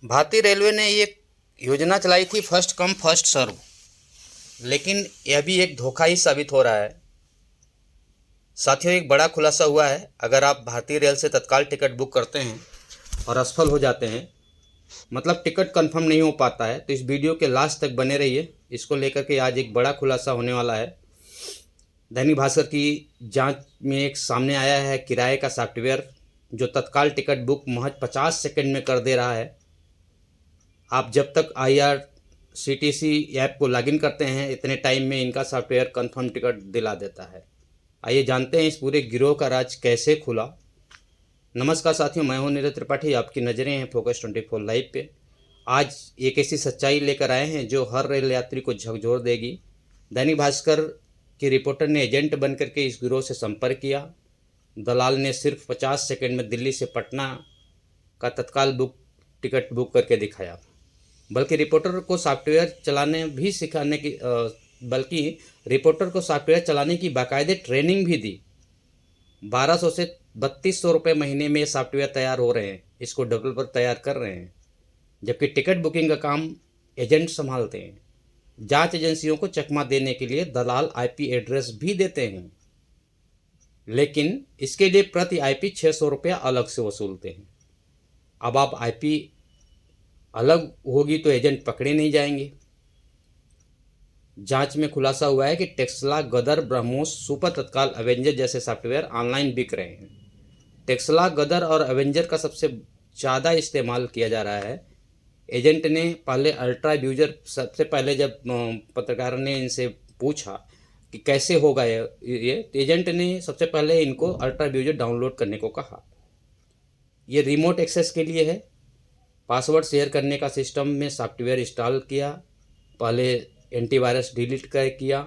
भारतीय रेलवे ने ये योजना चलाई थी फर्स्ट कम फर्स्ट सर्व, लेकिन यह भी एक धोखा ही साबित हो रहा है। साथियों, एक बड़ा खुलासा हुआ है। अगर आप भारतीय रेल से तत्काल टिकट बुक करते हैं और असफल हो जाते हैं, मतलब टिकट कंफर्म नहीं हो पाता है, तो इस वीडियो के लास्ट तक बने रहिए। इसको लेकर के आज एक बड़ा खुलासा होने वाला है। दैनिक भास्कर की जांच में एक सामने आया है किराए का सॉफ्टवेयर जो तत्काल टिकट बुक महज 50 सेकंड में कर दे रहा है। आप जब तक IRCTC ऐप को लॉगिन करते हैं, इतने टाइम में इनका सॉफ्टवेयर कंफर्म टिकट दिला देता है। आइए जानते हैं इस पूरे गिरोह का राज कैसे खुला। नमस्कार साथियों, मैं हूं नीरज त्रिपाठी। आपकी नज़रें हैं फोकस 24 लाइव पे। आज एक ऐसी सच्चाई लेकर आए हैं जो हर रेल यात्री को झकझोर देगी। दैनिक भास्कर की रिपोर्टर ने एजेंट बनकर के इस गिरोह से संपर्क किया। दलाल ने सिर्फ 50 सेकंड में दिल्ली से पटना का तत्काल टिकट बुक करके दिखाया। बल्कि रिपोर्टर को सॉफ्टवेयर चलाने की बाकायदे ट्रेनिंग भी दी। 1200 से 3200 रुपये महीने में ये सॉफ्टवेयर तैयार हो रहे हैं, इसको डेवलपर तैयार कर रहे हैं, जबकि टिकट बुकिंग का काम एजेंट संभालते हैं। जांच एजेंसियों को चकमा देने के लिए दलाल IP एड्रेस भी देते हैं, लेकिन इसके लिए प्रति IP 600 रुपया अलग से वसूलते हैं। अब आप IP अलग होगी तो एजेंट पकड़े नहीं जाएंगे। जांच में खुलासा हुआ है कि टेस्ला, गदर, ब्रह्मोस, सुपर तत्काल, एवेंजर जैसे सॉफ्टवेयर ऑनलाइन बिक रहे हैं। टेस्ला, गदर और एवेंजर का सबसे ज़्यादा इस्तेमाल किया जा रहा है। एजेंट ने पहले अल्ट्रा यूजर, सबसे पहले जब पत्रकार ने इनसे पूछा कि कैसे होगा ये, तो एजेंट ने सबसे पहले इनको अल्ट्रा यूजर डाउनलोड करने को कहा। ये रिमोट एक्सेस के लिए है। पासवर्ड शेयर करने का सिस्टम में सॉफ्टवेयर इंस्टॉल किया, पहले एंटीवायरस डिलीट किया,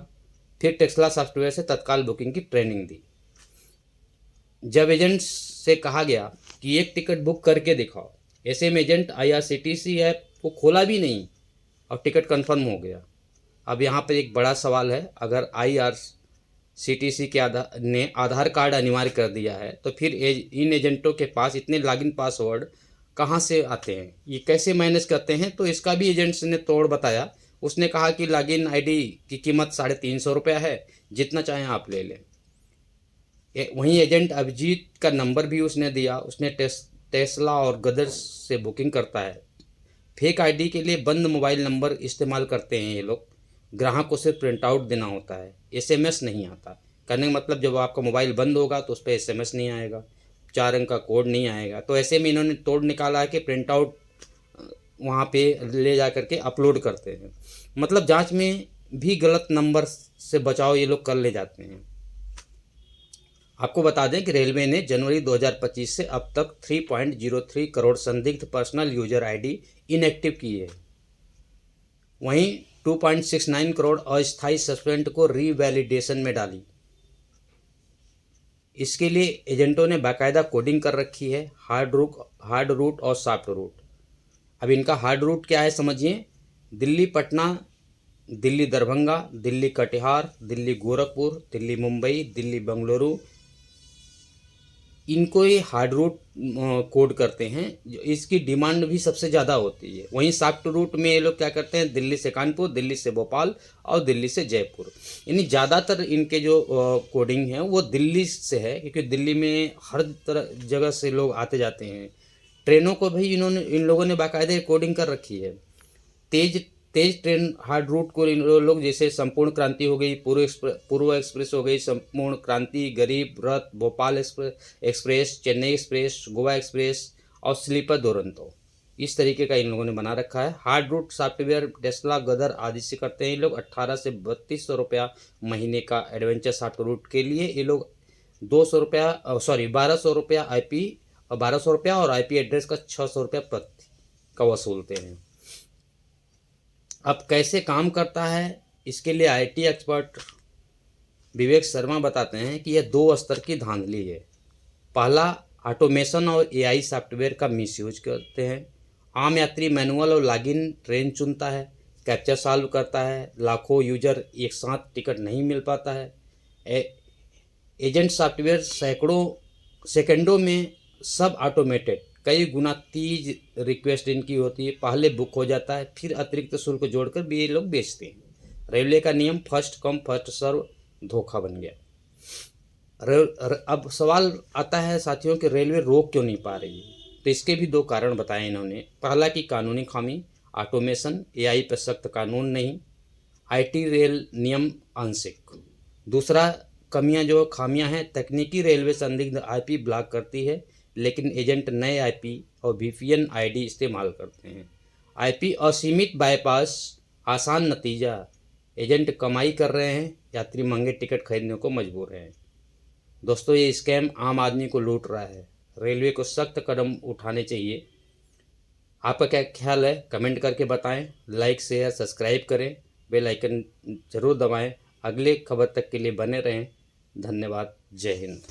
फिर टेस्ला सॉफ्टवेयर से तत्काल बुकिंग की ट्रेनिंग दी। जब एजेंट से कहा गया कि एक टिकट बुक करके दिखाओ, ऐसे में एजेंट IRCTC ऐप को खोला भी नहीं और टिकट कंफर्म हो गया। अब यहाँ पर एक बड़ा सवाल है, अगर IRCTC के आधार कार्ड अनिवार्य कर दिया है, तो फिर इन एजेंटों के पास इतने लॉगिन पासवर्ड कहाँ से आते हैं, ये कैसे मैनेज करते हैं? तो इसका भी एजेंट्स ने तोड़ बताया। उसने कहा कि लॉगिन ID की कीमत 350 रुपया है, जितना चाहें आप ले लें। वहीं एजेंट अभिजीत का नंबर भी उसने दिया। उसने टेस्ला और गदर से बुकिंग करता है। फेक ID के लिए बंद मोबाइल नंबर इस्तेमाल करते हैं ये लोग। ग्राहक को सिर्फ प्रिंट आउट देना होता है, SMS नहीं आता। कहने का मतलब, जब आपका मोबाइल बंद होगा तो उस पर SMS नहीं आएगा, 4 अंक का कोड नहीं आएगा। तो ऐसे में इन्होंने तोड़ निकाला है कि प्रिंट आउट वहाँ पे ले जा करके अपलोड करते हैं। मतलब जांच में भी गलत नंबर से बचाव ये लोग कर ले जाते हैं। आपको बता दें कि रेलवे ने जनवरी 2025 से अब तक 3.03 करोड़ संदिग्ध पर्सनल यूजर ID इनएक्टिव किए हैं। वहीं 2.69 करोड़ अस्थायी सस्पेंड को रीवैलिडेशन में डाली। इसके लिए एजेंटों ने बाकायदा कोडिंग कर रखी है, हार्ड रूट और सॉफ्ट रूट। अब इनका हार्ड रूट क्या है समझिए। दिल्ली पटना, दिल्ली दरभंगा, दिल्ली कटिहार, दिल्ली गोरखपुर, दिल्ली मुंबई, दिल्ली बेंगलुरु, इनको ये हार्ड रूट कोड करते हैं। इसकी डिमांड भी सबसे ज़्यादा होती है। वहीं सॉफ्ट रूट में ये लोग क्या करते हैं, दिल्ली से कानपुर, दिल्ली से भोपाल और दिल्ली से जयपुर। यानी ज़्यादातर इनके जो कोडिंग है वो दिल्ली से है, क्योंकि दिल्ली में हर तरह जगह से लोग आते जाते हैं। ट्रेनों को भी इन लोगों ने बाकायदे कोडिंग कर रखी है। तेज ट्रेन हार्ड रूट को इन लोग, जैसे संपूर्ण क्रांति हो गई, पूर्व एक्सप्रेस हो गई, संपूर्ण क्रांति, गरीब रथ, Bhopal express, Chennai express, Goa express और स्लीपर दुरंतो, इस तरीके का इन लोगों ने बना रखा है। हार्ड रूट सॉफ्टवेयर टेस्ला, गदर आदि से करते हैं ये लोग। 18 से 3200 रुपया महीने का एडवेंचर सॉफ्ट रूट के लिए ये लोग 1200 रुपया IP और 1200 रुपया और IP एड्रेस का 600 रुपया प्रति का वसूलते हैं। अब कैसे काम करता है, इसके लिए IT एक्सपर्ट विवेक शर्मा बताते हैं कि यह 2 स्तर की धांधली है। पहला, ऑटोमेशन और AI सॉफ्टवेयर का मिसयूज करते हैं। आम यात्री मैनुअल और लॉगिन ट्रेन चुनता है, कैप्चर सॉल्व करता है, लाखों यूजर एक साथ टिकट नहीं मिल पाता है। एजेंट सॉफ्टवेयर सेकंडों में सब ऑटोमेटेड कई गुना तेज रिक्वेस्ट इनकी होती है, पहले बुक हो जाता है, फिर अतिरिक्त शुल्क जोड़कर भी ये लोग बेचते हैं। रेलवे का नियम फर्स्ट कम फर्स्ट सर्व धोखा बन गया। अब सवाल आता है साथियों कि रेलवे रोक क्यों नहीं पा रही है। तो इसके भी दो कारण बताए इन्होंने। पहला कि कानूनी खामी, ऑटोमेशन, एआई पर सख्त कानून नहीं, आईटी रेल नियम आंशिक। दूसरा कमियां जो खामियां हैं, तकनीकी रेलवे संदिग्ध आईपी ब्लॉक करती है, लेकिन एजेंट नए आईपी और वीपीएन आईडी इस्तेमाल करते हैं। आईपी असीमित बाईपास, आसान नतीजा, एजेंट कमाई कर रहे हैं, यात्री महंगे टिकट खरीदने को मजबूर हैं। दोस्तों, ये स्कैम आम आदमी को लूट रहा है। रेलवे को सख्त कदम उठाने चाहिए। आपका क्या ख्याल है, कमेंट करके बताएं। लाइक शेयर सब्सक्राइब करें, बेल आइकन जरूर दबाएं। अगले खबर तक के लिए बने रहें। धन्यवाद। जय हिंद।